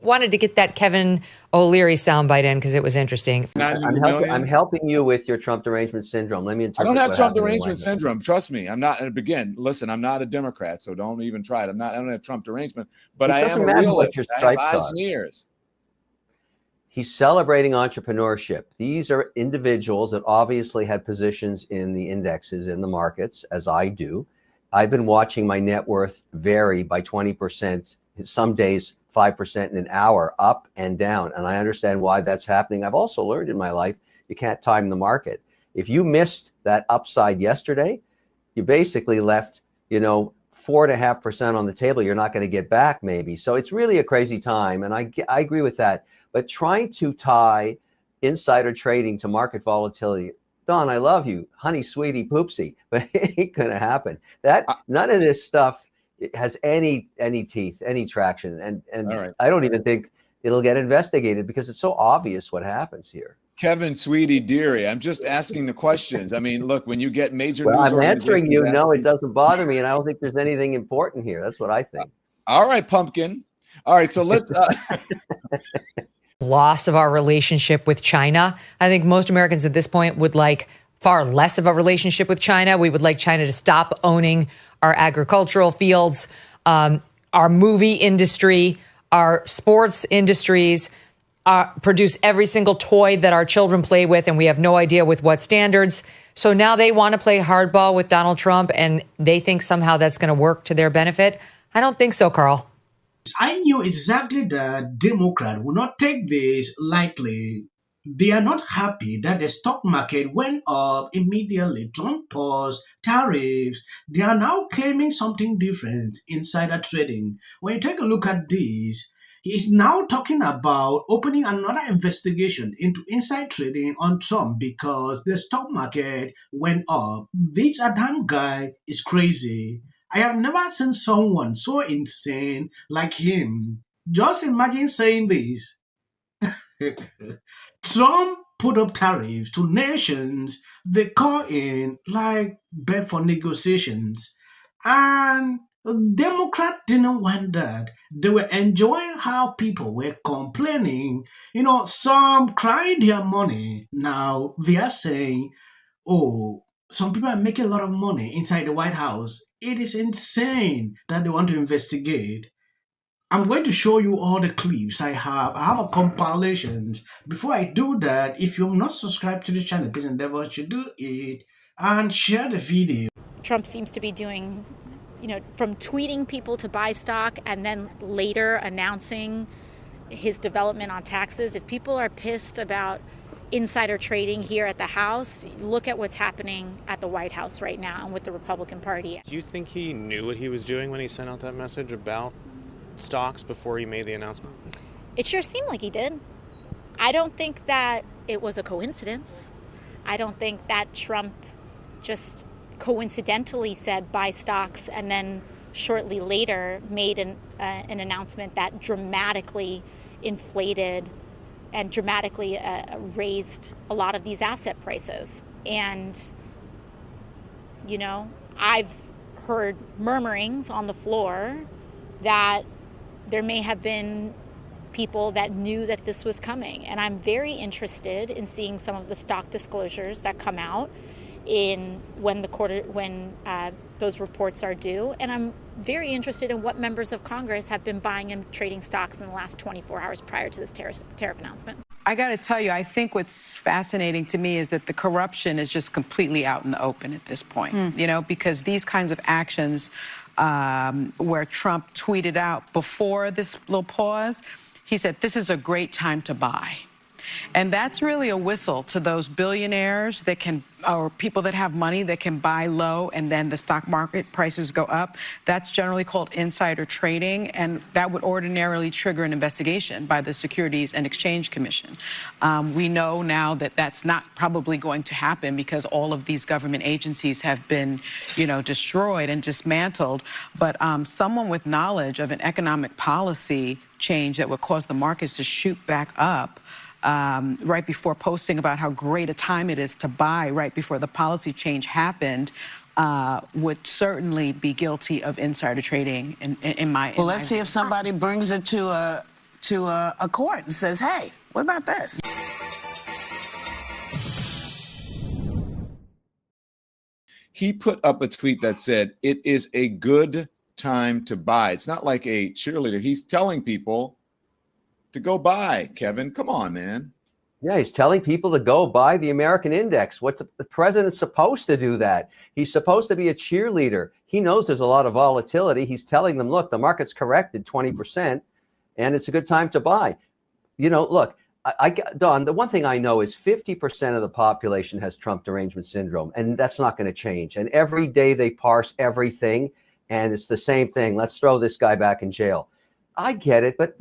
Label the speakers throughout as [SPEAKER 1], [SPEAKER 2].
[SPEAKER 1] wanted to get that Kevin O'Leary soundbite in because it was interesting.
[SPEAKER 2] I'm helping you with your Trump derangement syndrome. Let me interpret.
[SPEAKER 3] I don't have Trump derangement syndrome. Trust me. I'm not. And again, listen, I'm not a Democrat, so don't even try it. I don't have Trump derangement, but I am a realist. I have eyes and ears.
[SPEAKER 2] He's celebrating entrepreneurship. These are individuals that obviously had positions in the indexes, in the markets, as I do. I've been watching my net worth vary by 20%, some days 5% in an hour, up and down. And I understand why that's happening. I've also learned in my life, you can't time the market. If you missed that upside yesterday, you basically left, 4.5% on the table. You're not going to get back maybe. So it's really a crazy time. And I agree with that. But trying to tie insider trading to market volatility, Don, I love you, honey, sweetie, poopsie, but it ain't gonna happen. None of this stuff has any teeth, any traction, and right. I don't even think it'll get investigated because it's so obvious what happens here.
[SPEAKER 3] Kevin, sweetie, dearie, I'm just asking the questions. I mean, look, when you get major news
[SPEAKER 2] I'm answering you. No, it doesn't bother me, and I don't think there's anything important here. That's what I think.
[SPEAKER 3] All right, pumpkin. All right, so let's.
[SPEAKER 1] Loss of our relationship with China. I think most Americans at this point would like far less of a relationship with China. We would like China to stop owning our agricultural fields, our movie industry, our sports industries, produce every single toy that our children play with, and we have no idea with what standards. So now they want to play hardball with Donald Trump, and they think somehow that's going to work to their benefit. I don't think so, Carl.
[SPEAKER 4] I knew exactly that Democrats would not take this lightly. They are not happy that the stock market went up immediately. Trump paused tariffs. They are now claiming something different, insider trading. When you take a look at this, he is now talking about opening another investigation into inside trading on Trump because the stock market went up. This Adam guy is crazy. I have never seen someone so insane like him. Just imagine saying this. Trump put up tariffs to nations they call in like bet for negotiations. And Democrats didn't want that. They were enjoying how people were complaining. Some crying their money. Now they are saying, oh, some people are making a lot of money inside the White House. It is insane that they want to investigate. I'm going to show you all the clips I have. I have a compilation. Before I do that, if you've not subscribed to this channel, please endeavor to do it and share the video.
[SPEAKER 5] Trump seems to be doing, from tweeting people to buy stock and then later announcing his development on taxes. If people are pissed about insider trading here at the House, look at what's happening at the White House right now and with the Republican Party.
[SPEAKER 6] Do you think he knew what he was doing when he sent out that message about stocks before he made the announcement?
[SPEAKER 5] It sure seemed like he did. I don't think that it was a coincidence. I don't think that Trump just coincidentally said buy stocks and then shortly later made an announcement that dramatically inflated and dramatically raised a lot of these asset prices. And, I've heard murmurings on the floor that there may have been people that knew that this was coming. And I'm very interested in seeing some of the stock disclosures that come out when those reports are due. And I'm very interested in what members of Congress have been buying and trading stocks in the last 24 hours prior to this tariff announcement.
[SPEAKER 7] I got to tell you, I think what's fascinating to me is that the corruption is just completely out in the open at this point, because these kinds of actions where Trump tweeted out before this little pause, he said, this is a great time to buy. And that's really a whistle to those billionaires that can, or people that have money that can buy low and then the stock market prices go up. That's generally called insider trading, and that would ordinarily trigger an investigation by the Securities and Exchange Commission. We know now that that's not probably going to happen because all of these government agencies have been, destroyed and dismantled. But someone with knowledge of an economic policy change that would cause the markets to shoot back up right before posting about how great a time it is to buy right before the policy change happened would certainly be guilty of insider trading in my
[SPEAKER 8] Well, let's see if somebody brings it to to a court and says, hey, what about this?
[SPEAKER 3] He put up a tweet that said, it is a good time to buy. It's not like a cheerleader. He's telling people to go buy, Kevin. Come on, man.
[SPEAKER 2] Yeah, he's telling people to go buy the American index. What's the president's supposed to do that? He's supposed to be a cheerleader. He knows there's a lot of volatility. He's telling them, look, the market's corrected 20% and it's a good time to buy. You know, look, Don, the one thing I know is 50% of the population has Trump derangement syndrome, and that's not going to change. And every day they parse everything, and it's the same thing. Let's throw this guy back in jail. I get it, but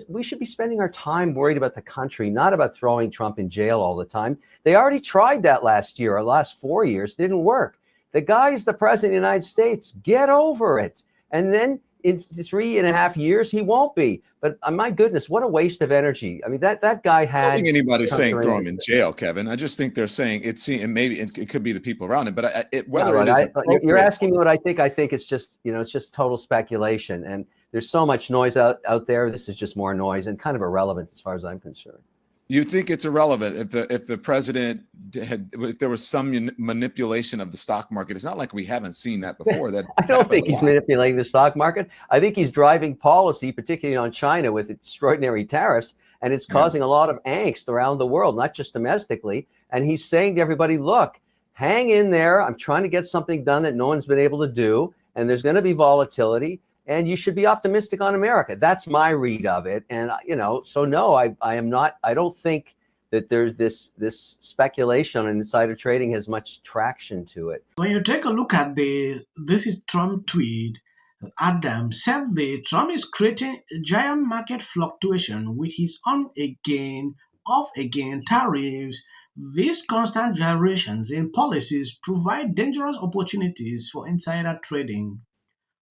[SPEAKER 2] we should be spending our time worried about the country, not about throwing Trump in jail all the time. They already tried that last year, or last 4 years. It didn't work. The guy is the president of the United States. Get over it. And then in 3.5 years, he won't be. But my goodness, what a waste of energy. I mean, that guy had.
[SPEAKER 3] I don't think anybody's saying throw him in jail, Kevin. I just think they're saying and maybe it could be the people around him. But
[SPEAKER 2] you're asking me what I think. I think it's just, it's just total speculation. And there's so much noise out there. This is just more noise and kind of irrelevant as far as I'm concerned.
[SPEAKER 3] You think it's irrelevant if the president if there was some manipulation of the stock market? It's not like we haven't seen that before. That
[SPEAKER 2] I don't think he's manipulating the stock market. I think he's driving policy, particularly on China, with extraordinary tariffs, and it's causing a lot of angst around the world, not just domestically. And he's saying to everybody, look, hang in there. I'm trying to get something done that no one's been able to do, and there's going to be volatility. And you should be optimistic on America. That's my read of it. And, so no, I am not. I don't think that there's this speculation on insider trading has much traction to it.
[SPEAKER 4] When you take a look at this is Trump tweet. Adam said that Trump is creating a giant market fluctuation with his on again, off again tariffs. These constant gyrations in policies provide dangerous opportunities for insider trading.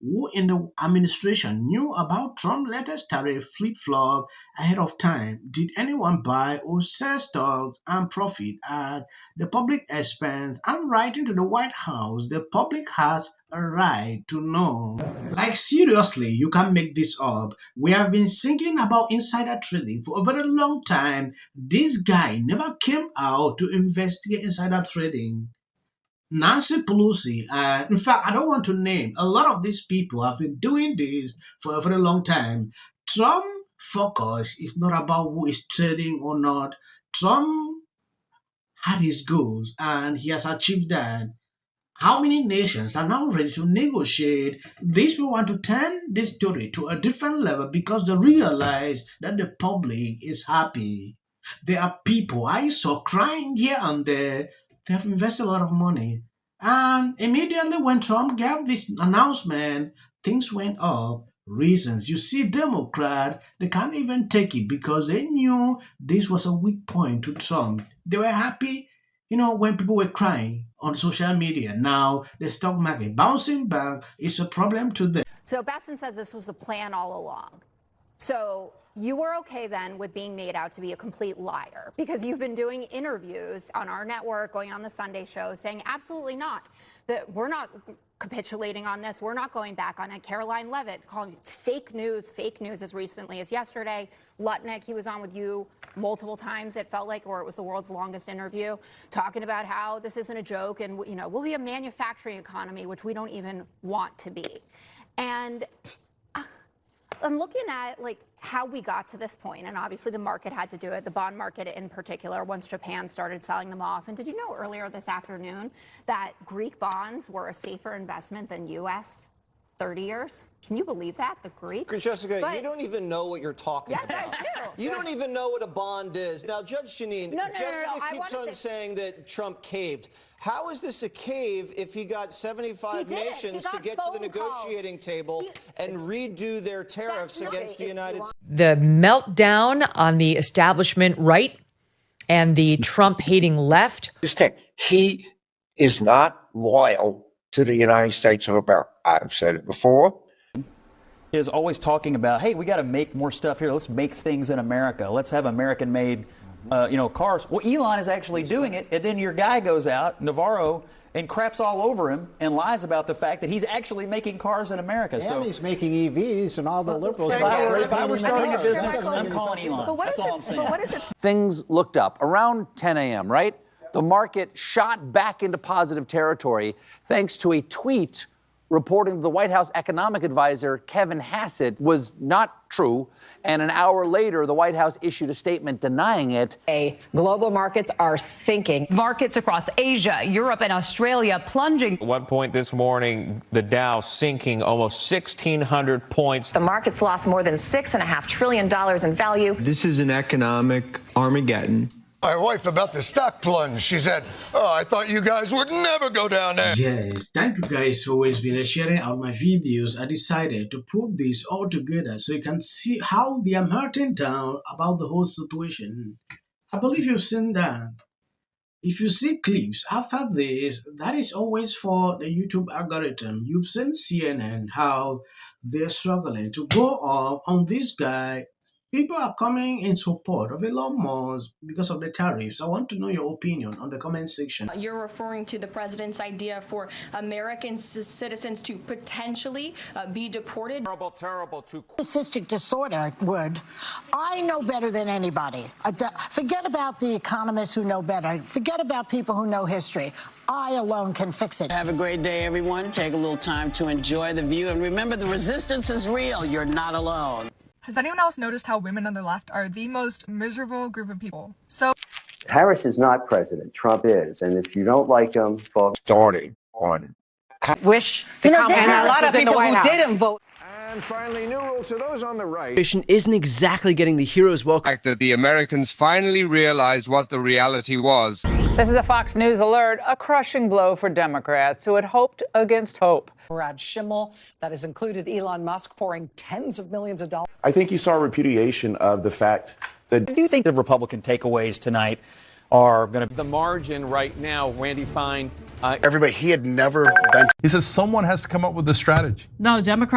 [SPEAKER 4] Who in the administration knew about Trump's latest tariff flip-flop ahead of time? Did anyone buy or sell stocks and profit at the public expense? I'm writing to the White House. The public has a right to know. Like seriously, you can't make this up. We have been thinking about insider trading for a very long time. This guy never came out to investigate insider trading. Nancy Pelosi, in fact, I don't want to name, a lot of these people have been doing this for a very long time. Trump focus is not about who is trading or not. Trump had his goals and he has achieved that. How many nations are now ready to negotiate? These people want to turn this story to a different level because they realize that the public is happy. There are people I saw crying here and there. They have invested a lot of money. And immediately when Trump gave this announcement, things went up. Reasons. You see, Democrat, they can't even take it because they knew this was a weak point to Trump. They were happy, when people were crying on social media. Now, the stock market bouncing back is a problem to them.
[SPEAKER 9] So Basson says this was the plan all along. So you were okay then with being made out to be a complete liar because you've been doing interviews on our network, going on the Sunday show, saying absolutely not, that we're not capitulating on this. We're not going back on it. Caroline Levitt calling fake news as recently as yesterday. Lutnick, he was on with you multiple times, it felt like, or it was the world's longest interview, talking about how this isn't a joke and, we'll be a manufacturing economy, which we don't even want to be. And I'm looking at how we got to this point, and obviously the market had to do it, the bond market in particular, once Japan started selling them off. And did you know earlier this afternoon that Greek bonds were a safer investment than U.S. 30 years? Can you believe that? The Greeks?
[SPEAKER 10] Jessica, you don't even know what you're talking about.
[SPEAKER 9] Yes, I do.
[SPEAKER 10] You don't even know what a bond is. Now, Judge Jeanine, Jessica keeps on saying that Trump caved. How is this a cave if he got 75 nations to get to the negotiating table and redo their tariffs against the United States?
[SPEAKER 1] The meltdown on the establishment right and the Trump-hating left.
[SPEAKER 11] He is not loyal to the United States of America. I've said it before.
[SPEAKER 12] Is always talking about, hey, we got to make more stuff here. Let's make things in America. Let's have American-made cars. Well, Elon is actually doing it, and then your guy goes out, Navarro, and craps all over him and lies about the fact that he's actually making cars in America.
[SPEAKER 13] And
[SPEAKER 12] so
[SPEAKER 13] he's making EVs, and all the liberals.
[SPEAKER 12] If I were starting a business, I'm calling Elon. That's all I'm saying.
[SPEAKER 14] Things looked up around 10 a.m., right? The market shot back into positive territory thanks to a tweet reporting the White House economic advisor, Kevin Hassett, was not true. And an hour later, the White House issued a statement denying it.
[SPEAKER 15] Global markets are sinking.
[SPEAKER 16] Markets across Asia, Europe, and Australia plunging.
[SPEAKER 17] At one point this morning, the Dow sinking almost 1,600 points.
[SPEAKER 15] The markets lost more than $6.5 trillion in value.
[SPEAKER 18] This is an economic Armageddon.
[SPEAKER 19] My wife about the stock plunge. She said, "Oh, I thought you guys would never go down there."
[SPEAKER 4] Yes, thank you guys for always been sharing out my videos. I decided to put this all together so you can see how they are melting down about the whole situation. I believe you've seen that. If you see clips after this, that is always for the YouTube algorithm. You've seen CNN, how they're struggling to go up on this guy. People are coming in support of Elon Musk because of the tariffs. I want to know your opinion on the comment section.
[SPEAKER 20] You're referring to the president's idea for American citizens to potentially be deported.
[SPEAKER 8] Terrible. Narcissistic disorder would. I know better than anybody. Forget about the economists who know better. Forget about people who know history. I alone can fix it.
[SPEAKER 21] Have a great day, everyone. Take a little time to enjoy the view. And remember, the resistance is real. You're not alone.
[SPEAKER 22] Has anyone else noticed how women on the left are the most miserable group of people? So
[SPEAKER 2] Harris is not president. Trump is. And if you don't like him, folks.
[SPEAKER 11] Starting on.
[SPEAKER 15] Wish the
[SPEAKER 7] and a lot of people who didn't vote.
[SPEAKER 19] And finally, new rule to those on the right.
[SPEAKER 23] Isn't exactly getting the hero's welcome.
[SPEAKER 24] That the Americans finally realized what the reality was.
[SPEAKER 7] This is a Fox News alert, a crushing blow for Democrats who had hoped against hope.
[SPEAKER 25] Brad Schimmel, that has included Elon Musk pouring tens of millions of dollars.
[SPEAKER 26] I think you saw a repudiation of the fact that...
[SPEAKER 12] I do think the Republican takeaways tonight are going to...
[SPEAKER 17] The margin right now, Randy Fine...
[SPEAKER 19] Everybody, he had never been...
[SPEAKER 27] He says someone has to come up with a strategy.
[SPEAKER 28] No, Democrats...